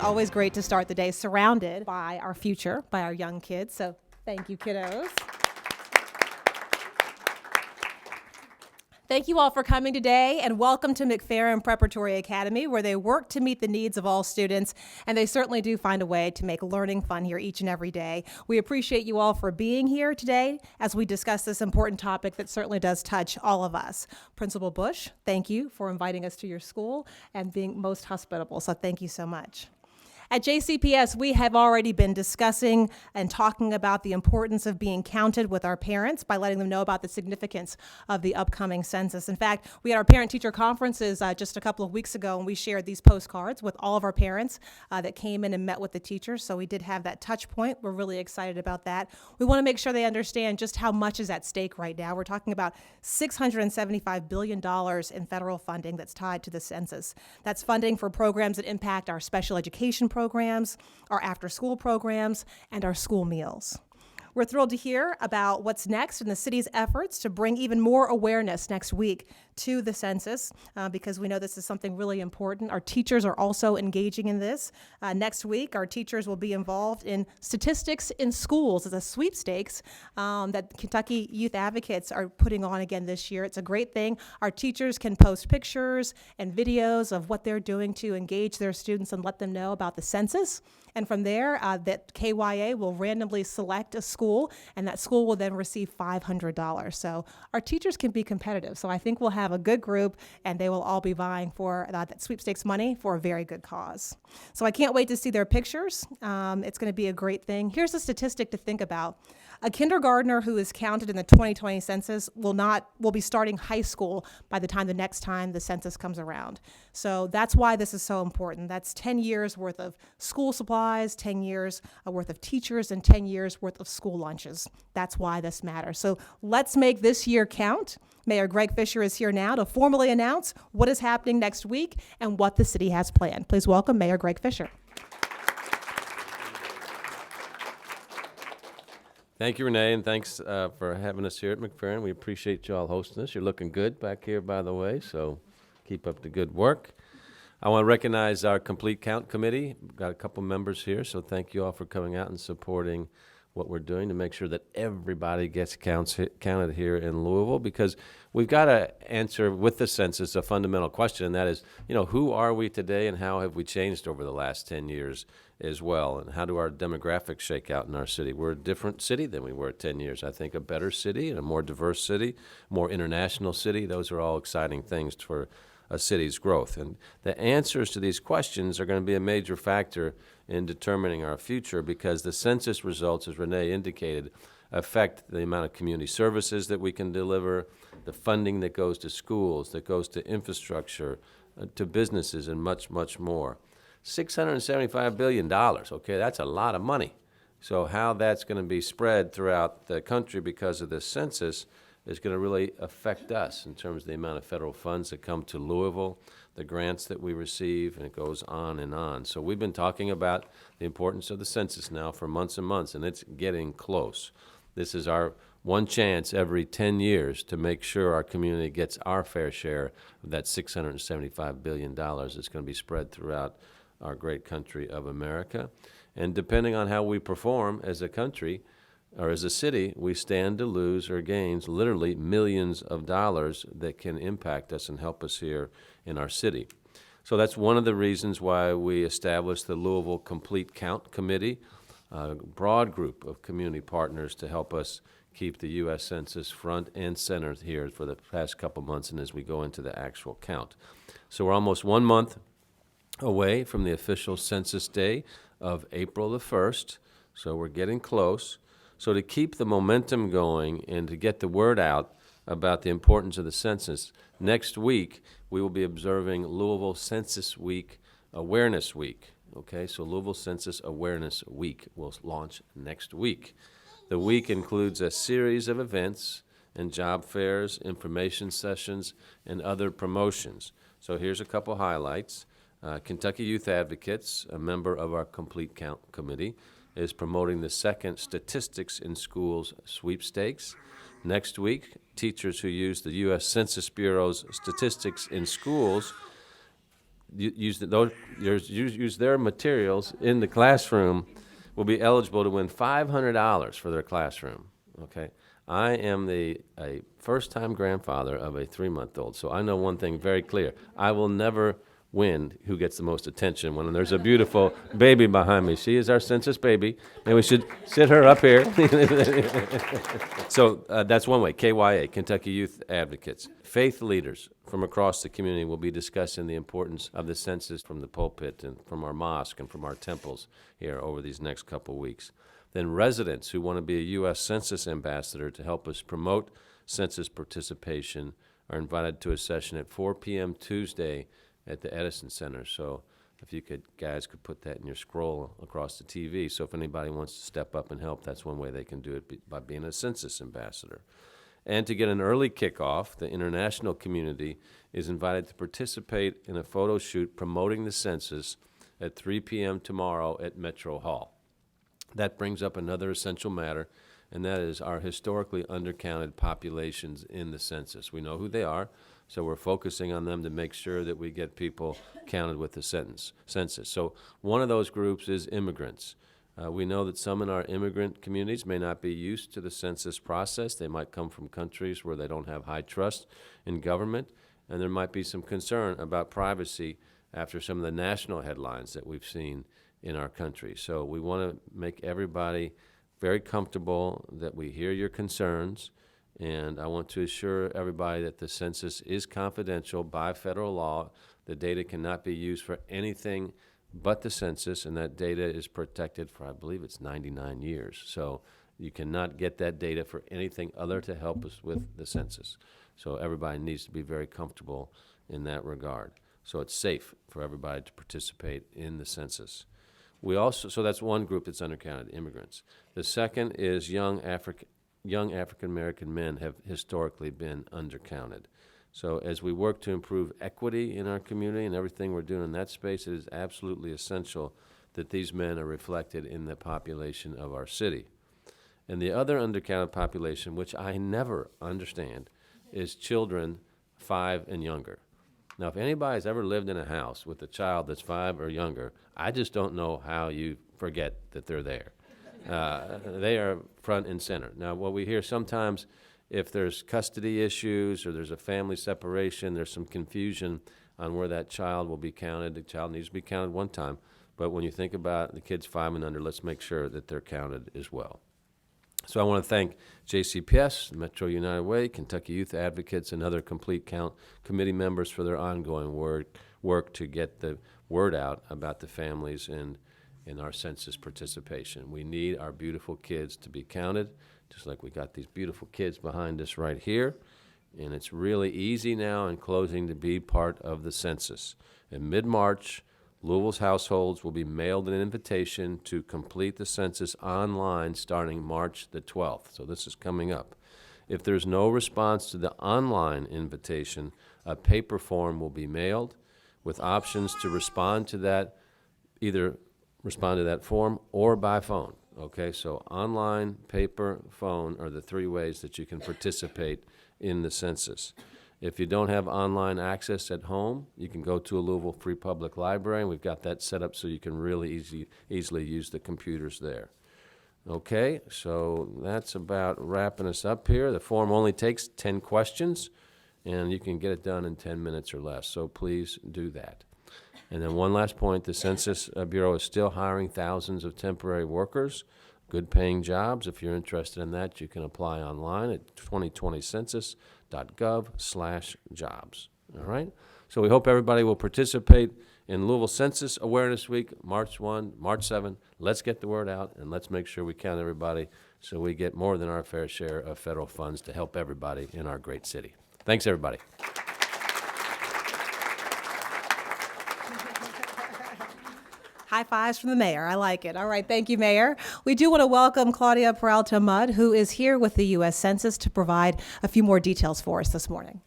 always great to start the day surrounded by our future, by our young kids. So thank you, kiddos. Thank you all for coming today, and welcome to McFerrin Preparatory Academy, where they work to meet the needs of all students, and they certainly do find a way to make learning fun here each and every day. We appreciate you all for being here today as we discuss this important topic that certainly does touch all of us. Principal Bush, thank you for inviting us to your school and being most hospitable, so thank you so much. At JCPS, we have already been discussing and talking about the importance of being counted with our parents by letting them know about the significance of the upcoming census. In fact, we had our parent-teacher conferences just a couple of weeks ago, and we shared these postcards with all of our parents that came in and met with the teachers. So we did have that touch point. We're really excited about that. We want to make sure they understand just how much is at stake right now. We're talking about $675 billion in federal funding that's tied to the census. That's funding for programs that impact our special education programs, our after-school programs, and our school meals. We're thrilled to hear about what's next in the city's efforts to bring even more awareness next week to the census because we know this is something really important. Our teachers are also engaging in this. Next week, our teachers will be involved in statistics in schools as a sweepstakes that Kentucky Youth Advocates are putting on again this year. It's a great thing. Our teachers can post pictures and videos of what they're doing to engage their students and let them know about the census. And from there, that KYA will randomly select a school, and that school will then receive $500. So our teachers can be competitive. So I think we'll have a good group, and they will all be vying for that sweepstakes money for a very good cause. So I can't wait to see their pictures. It's going to be a great thing. Here's a statistic to think about. A kindergartner who is counted in the 2020 census will be starting high school by the next time the census comes around. So that's why this is so important. That's 10 years worth of school supplies, 10 years worth of teachers, and 10 years worth of school lunches. That's why this matters. So let's make this year count. Mayor Greg Fisher is here now to formally announce what is happening next week and what the city has planned. Please welcome Mayor Greg Fisher. Thank you, Renee, and thanks for having us here at McFerrin. We appreciate you all hosting us. You're looking good back here, by the way, so keep up the good work. I want to recognize our Complete Count Committee. We've got a couple members here, so thank you all for coming out and supporting what we're doing to make sure that everybody gets counted here in Louisville, because we've got to answer with the census a fundamental question, and that is, who are we today and how have we changed over the last 10 years as well, and how do our demographics shake out in our city? We're a different city than we were 10 years. I think a better city and a more diverse city, more international city. Those are all exciting things for a city's growth. And the answers to these questions are going to be a major factor in determining our future, because the census results, as Renee indicated, affect the amount of community services that we can deliver, the funding that goes to schools, that goes to infrastructure, to businesses, and much, much more. $675 billion, okay, that's a lot of money. So how that's going to be spread throughout the country because of this census is going to really affect us in terms of the amount of federal funds that come to Louisville, the grants that we receive, and it goes on and on. So we've been talking about the importance of the census now for months and months, and it's getting close. This is our one chance every 10 years to make sure our community gets our fair share of that $675 billion that's going to be spread throughout our great country of America. And depending on how we perform as a country or as a city, we stand to lose or gain literally millions of dollars that can impact us and help us here in our city. So that's one of the reasons why we established the Louisville Complete Count Committee, a broad group of community partners to help us keep the U.S. Census front and center here for the past couple months and as we go into the actual count. So we're almost 1 month away from the official census day of April the 1st, so we're getting close. So to keep the momentum going and to get the word out about the importance of the census, next week we will be observing Louisville Census Week Awareness Week. Okay, so Louisville Census Awareness Week will launch next week. The week includes a series of events and job fairs, information sessions, and other promotions. So here's a couple highlights. Kentucky Youth Advocates, a member of our Complete Count Committee, is promoting the second Statistics in Schools sweepstakes. Next week, teachers who use the U.S. Census Bureau's Statistics in Schools use their materials in the classroom will be eligible to win $500 for their classroom, okay? I am a first-time grandfather of a 3-month-old, so I know one thing very clear. I will never win who gets the most attention when there's a beautiful baby behind me. She is our census baby, and we should sit her up here. So that's one way, KYA, Kentucky Youth Advocates. Faith leaders from across the community will be discussing the importance of the census from the pulpit and from our mosque and from our temples here over these next couple weeks. Then residents who want to be a U.S. Census ambassador to help us promote census participation are invited to a session at 4 p.m. Tuesday at the Edison Center. So if you guys could put that in your scroll across the TV. So if anybody wants to step up and help, that's one way they can do it by being a census ambassador. And to get an early kickoff, the international community is invited to participate in a photo shoot promoting the census at 3 p.m. tomorrow at Metro Hall. That brings up another essential matter, and that is our historically undercounted populations in the census. We know who they are, so we're focusing on them to make sure that we get people counted with the census. So one of those groups is immigrants. We know that some in our immigrant communities may not be used to the census process. They might come from countries where they don't have high trust in government, and there might be some concern about privacy after some of the national headlines that we've seen in our country. So we want to make everybody very comfortable that we hear your concerns, and I want to assure everybody that the census is confidential by federal law. The data cannot be used for anything but the census, and that data is protected for, I believe it's 99 years. So you cannot get that data for anything other to help us with the census. So everybody needs to be very comfortable in that regard. So it's safe for everybody to participate in the census. So that's one group that's undercounted, immigrants. The second is young African-American men have historically been undercounted. So as we work to improve equity in our community and everything we're doing in that space, it is absolutely essential that these men are reflected in the population of our city. And the other undercounted population, which I never understand, is children 5 and younger. Now, if anybody's ever lived in a house with a child that's 5 or younger, I just don't know how you forget that they're there. They are front and center. Now, what we hear sometimes, if there's custody issues or there's a family separation, there's some confusion on where that child will be counted. The child needs to be counted one time. But when you think about the kids 5 and under, let's make sure that they're counted as well. So I want to thank JCPS, Metro United Way, Kentucky Youth Advocates, and other Complete Count committee members for their ongoing work to get the word out about the families in our census participation. We need our beautiful kids to be counted, just like we got these beautiful kids behind us right here. And it's really easy now in closing to be part of the census. In mid-March, Louisville's households will be mailed an invitation to complete the census online starting March the 12th. So this is coming up. If there's no response to the online invitation, a paper form will be mailed with options to respond to that, either respond to that form or by phone. Okay, so online, paper, phone are the 3 ways that you can participate in the census. If you don't have online access at home, you can go to a Louisville Free Public Library, and we've got that set up so you can really easily use the computers there. Okay, so that's about wrapping us up here. The form only takes 10 questions, and you can get it done in 10 minutes or less, so please do that. And then one last point, the Census Bureau is still hiring thousands of temporary workers, good-paying jobs. If you're interested in that, you can apply online at 2020census.gov/jobs. All right? So we hope everybody will participate in Louisville Census Awareness Week, March 1, March 7. Let's get the word out, and let's make sure we count everybody so we get more than our fair share of federal funds to help everybody in our great city. Thanks, everybody. High fives from the mayor. I like it. All right. Thank you, Mayor. We do want to welcome Claudia Peralta Mudd, who is here with the U.S. Census to provide a few more details for us this morning.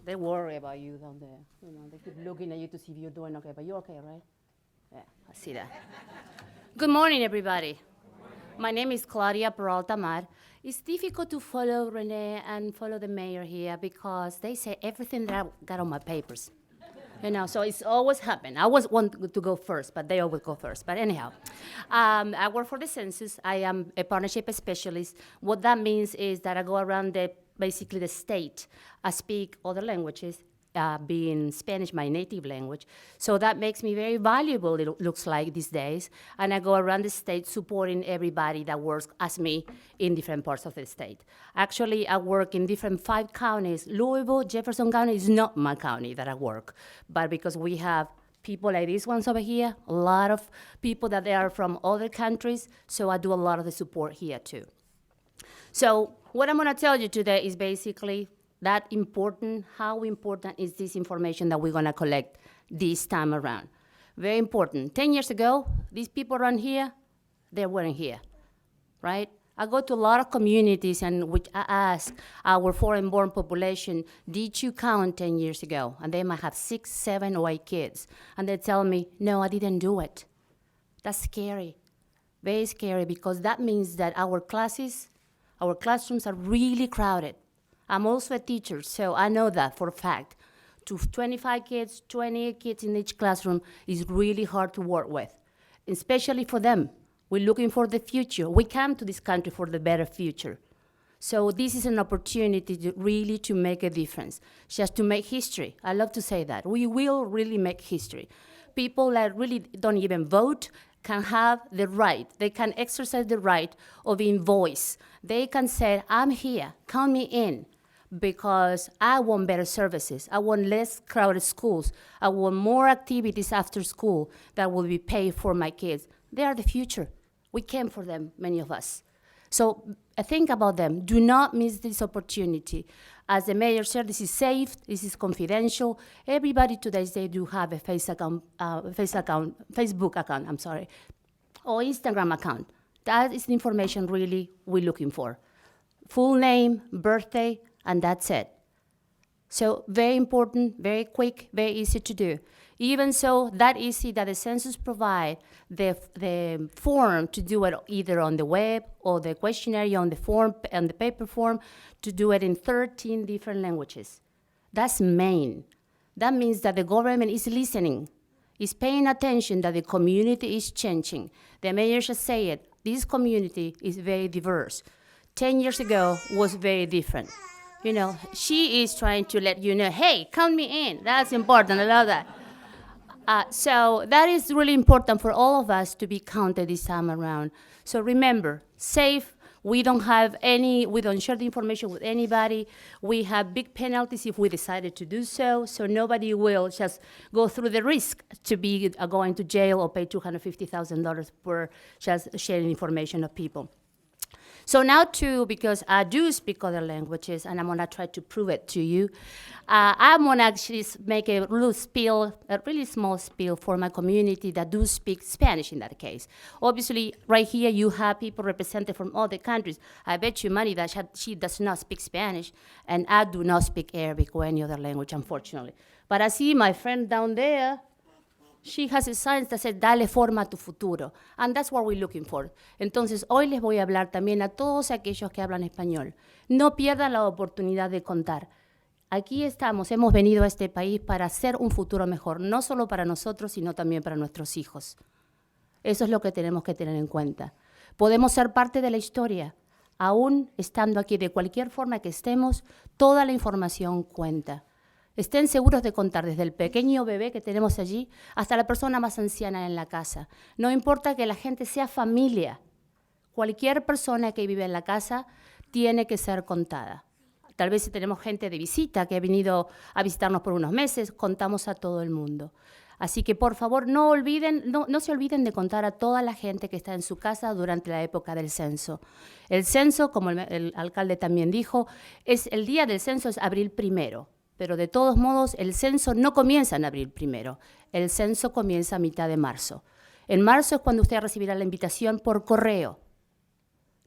They worry about you down there. You know, they keep looking at you to see if you're doing okay, but you're okay, right? Yeah, I see that. Good morning, everybody. My name is Claudia Peralta Mudd, It's difficult to follow Renee and follow the mayor here because they say everything that I got on my papers. So it's always happened. I always want to go first, but they always go first. But anyhow, I work for the census. I am a partnership specialist. What that means is that I go around basically the state. I speak other languages, being Spanish my native language. So that makes me very valuable, it looks like these days. And I go around the state supporting everybody that works as me in different parts of the state. Actually, I work in different 5 counties. Louisville, Jefferson County is not my county that I work, but because we have people like these ones over here, a lot of people that they are from other countries, so I do a lot of the support here too. So what I'm gonna tell you today is basically how important is this information that we're gonna collect this time around. Very important. 10 years ago, these people around here, they weren't here, right? I go to a lot of communities and which I ask our foreign-born population, did you count 10 years ago? And they might have 6, 7, or 8 kids. And they tell me, no, I didn't do it. That's scary, very scary, because that means that our classrooms are really crowded. I'm also a teacher, so I know that for a fact. 25 kids, 28 kids in each classroom is really hard to work with, especially for them. We're looking for the future. We come to this country for the better future. So this is an opportunity to make a difference, just to make history. I love to say that. We will really make history. People that really don't even vote can have the right, they can exercise the right of being voice. They can say, I'm here, count me in, because I want better services. I want less crowded schools. I want more activities after school that will be paid for my kids. They are the future. We came for them, many of us. So think about them. Do not miss this opportunity. As the mayor said, this is safe, this is confidential. Everybody today, they do have a Facebook account, or Instagram account. That is the information really we're looking for. Full name, birthday, and that's it. So very important, very quick, very easy to do. Even so, that easy that the census provide the form to do it either on the web or the questionnaire on the form and the paper form to do it in 13 different languages. That's main. That means that the government is listening, is paying attention that the community is changing. The mayor just said it, this community is very diverse. 10 years ago was very different. She is trying to let you know, hey, count me in. That's important, I love that. So that is really important for all of us to be counted this time around. So remember, safe, we don't share the information with anybody. We have big penalties if we decided to do so, so nobody will just go through the risk to be going to jail or pay $250,000 for just sharing information of people. So now because I do speak other languages, and I'm gonna try to prove it to you, I'm gonna actually make a really small spiel for my community that do speak Spanish in that case. Obviously, right here you have people represented from other countries. I bet you money that she does not speak Spanish, and I do not speak Arabic or any other language, unfortunately. But I see my friend down there, she has a sign that says, dale forma a tu futuro. And that's what we're looking for. Entonces, hoy les voy a hablar también a todos aquellos que hablan español. No pierdan la oportunidad de contar. Aquí hemos venido a este país para hacer un futuro mejor, no solo para nosotros, sino también para nuestros hijos. Eso es lo que tenemos que tener en cuenta. Podemos ser parte de la historia. Aún estando aquí, de cualquier forma que estemos, toda la información cuenta. Estén seguros de contar desde el pequeño bebé que tenemos allí hasta la persona más anciana en la casa. No importa que la gente sea familia. Cualquier persona que vive en la casa tiene que ser contada. Tal vez si tenemos gente de visita que ha venido a visitarnos por unos meses, contamos a todo el mundo. Así que, por favor, no se olviden de contar a toda la gente que está en su casa durante la época del censo. El censo, como el alcalde también dijo, el día del censo es abril 1. Pero de todos modos, el censo no comienza en abril 1. El censo comienza a mitad de marzo. En marzo es cuando usted recibirá la invitación por correo.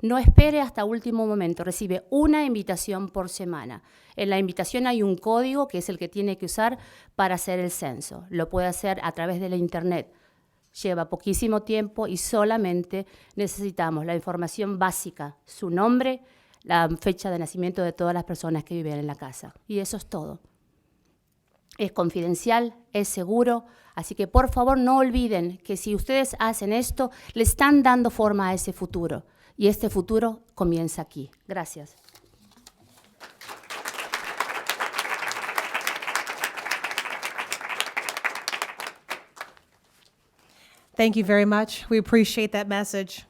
No espere hasta último momento, recibe una invitación por semana. En la invitación hay un código que es el que tiene que usar para hacer el censo. Lo puede hacer a través de la internet. Lleva poquísimo tiempo y solamente necesitamos la información básica, su nombre, la fecha de nacimiento de todas las personas que viven en la casa. Y eso es todo. Es confidencial, es seguro, así que por favor no olviden que si ustedes hacen esto, le están dando forma a ese futuro. Y este futuro comienza aquí. Gracias. Thank you very much. We appreciate that message.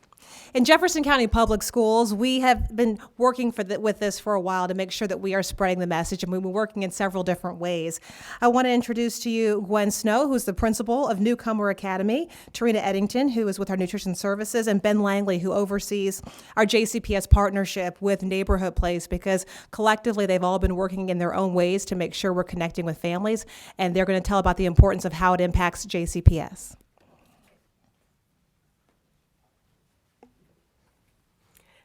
In Jefferson County Public Schools, we have been working with this for a while to make sure that we are spreading the message, and we've been working in several different ways. I want to introduce to you Gwen Snow, who's the principal of Newcomer Academy, Tarina Eddington, who is with our Nutrition Services, and Ben Langley, who oversees our JCPS partnership with Neighborhood Place, because collectively they've all been working in their own ways to make sure we're connecting with families, and they're going to tell about the importance of how it impacts JCPS.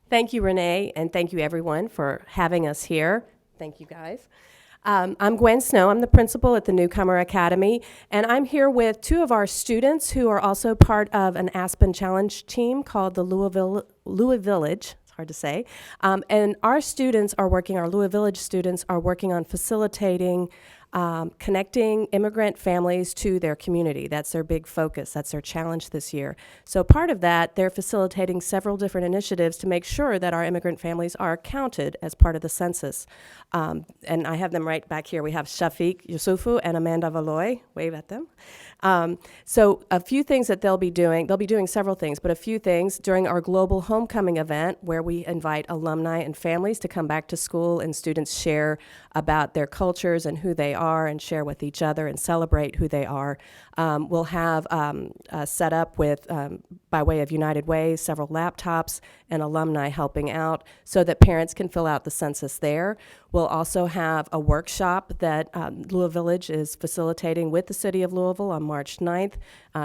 Thank you, Renee, and thank you, everyone, for having us here. Thank you, guys. I'm Gwen Snow. I'm the principal at the Newcomer Academy, and I'm here with two of our students who are also part of an Aspen Challenge team called the Louisville Village. It's hard to say. And our students are working, our Louisville Village students are working on facilitating connecting immigrant families to their community. That's their big focus. That's their challenge this year. So part of that, they're facilitating several different initiatives to make sure that our immigrant families are counted as part of the census. And I have them right back here. We have Shafiq Yusufu and Amanda Valoy. Wave at them. So a few things that they'll be doing several things, but a few things during our global homecoming event where we invite alumni and families to come back to school and students share about their cultures and who they are and share with each other and celebrate who they are. We'll have set up with, by way of United Way, several laptops and alumni helping out so that parents can fill out the census there. We'll also have a workshop that Louisville Village is facilitating with the City of Louisville on March 9th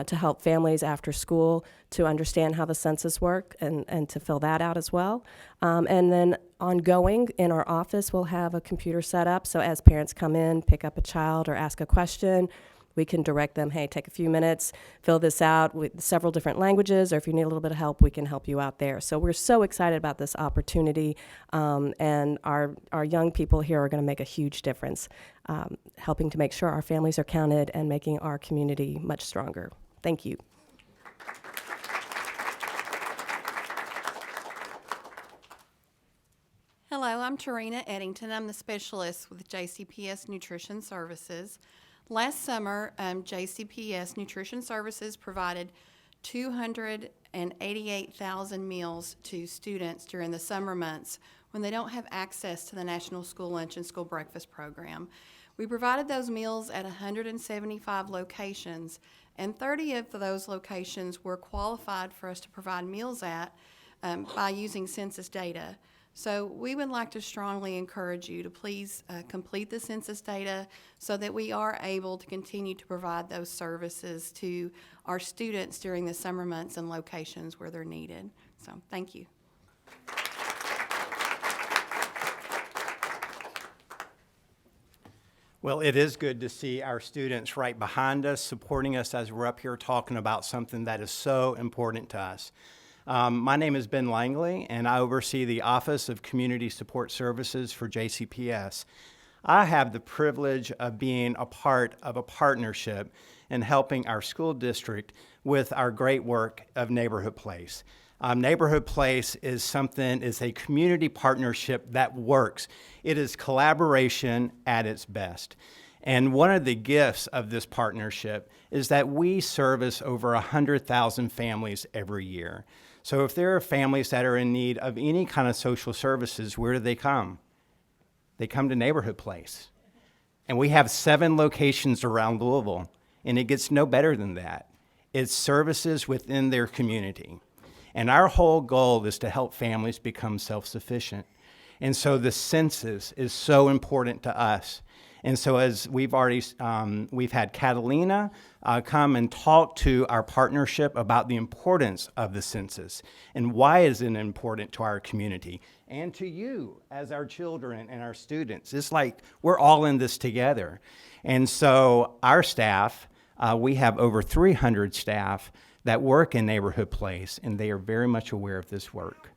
to help families after school to understand how the census works and to fill that out as well. And then ongoing in our office, we'll have a computer set up so as parents come in, pick up a child or ask a question, we can direct them, hey, take a few minutes, fill this out with several different languages, or if you need a little bit of help, we can help you out there. So we're so excited about this opportunity, and our young people here are going to make a huge difference, helping to make sure our families are counted and making our community much stronger. Thank you. Hello, I'm Tarina Eddington. I'm the specialist with JCPS Nutrition Services. Last summer, JCPS Nutrition Services provided 288,000 meals to students during the summer months when they don't have access to the National School Lunch and School Breakfast program. We provided those meals at 175 locations, and 30 of those locations were qualified for us to provide meals at by using census data. So we would like to strongly encourage you to please complete the census data so that we are able to continue to provide those services to our students during the summer months and locations where they're needed. So thank you. Well, it is good to see our students right behind us, supporting us as we're up here talking about something that is so important to us. My name is Ben Langley, and I oversee the Office of Community Support Services for JCPS. I have the privilege of being a part of a partnership and helping our school district with our great work of Neighborhood Place. Neighborhood Place is a community partnership that works. It is collaboration at its best. And one of the gifts of this partnership is that we service over 100,000 families every year. So if there are families that are in need of any kind of social services, where do they come? They come to Neighborhood Place. And we have 7 locations around Louisville, and it gets no better than that. It's services within their community. And our whole goal is to help families become self-sufficient. And so the census is so important to us. And so as we've had Catalina come and talk to our partnership about the importance of the census and why is it important to our community and to you as our children and our students. It's like we're all in this together. And so our staff, we have over 300 staff that work in Neighborhood Place, and they are very much aware of this work.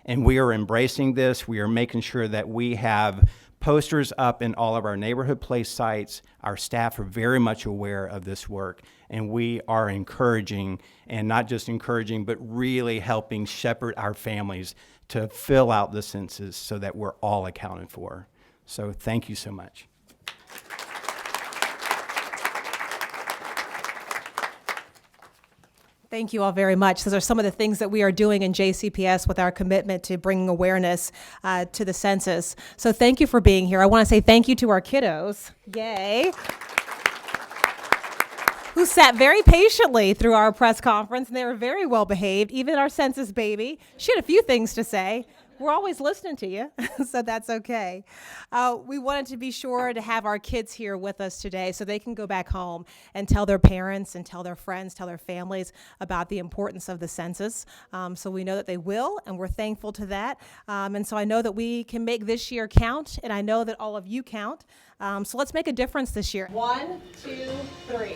and we are embracing this. We are making sure that we have posters up in all of our neighborhood place sites. Our staff are very much aware of this work, and we are encouraging, and not just encouraging, but really helping shepherd our families to fill out the census so that we're all accounted for. So thank you so much. Thank you all very much. Those are some of the things that we are doing in JCPS with our commitment to bringing awareness to the census. So thank you for being here. I want to say thank you to our kiddos. Yay. Who sat very patiently through our press conference, and they were very well behaved. Even our census baby, she had a few things to say. We're always listening to you, so that's okay. We wanted to be sure to have our kids here with us today so they can go back home and tell their parents and tell their friends, tell their families about the importance of the census. So we know that they will, and we're thankful to that. And so I know that we can make this year count, and I know that all of you count. So let's make a difference this year. 1, 2, 3.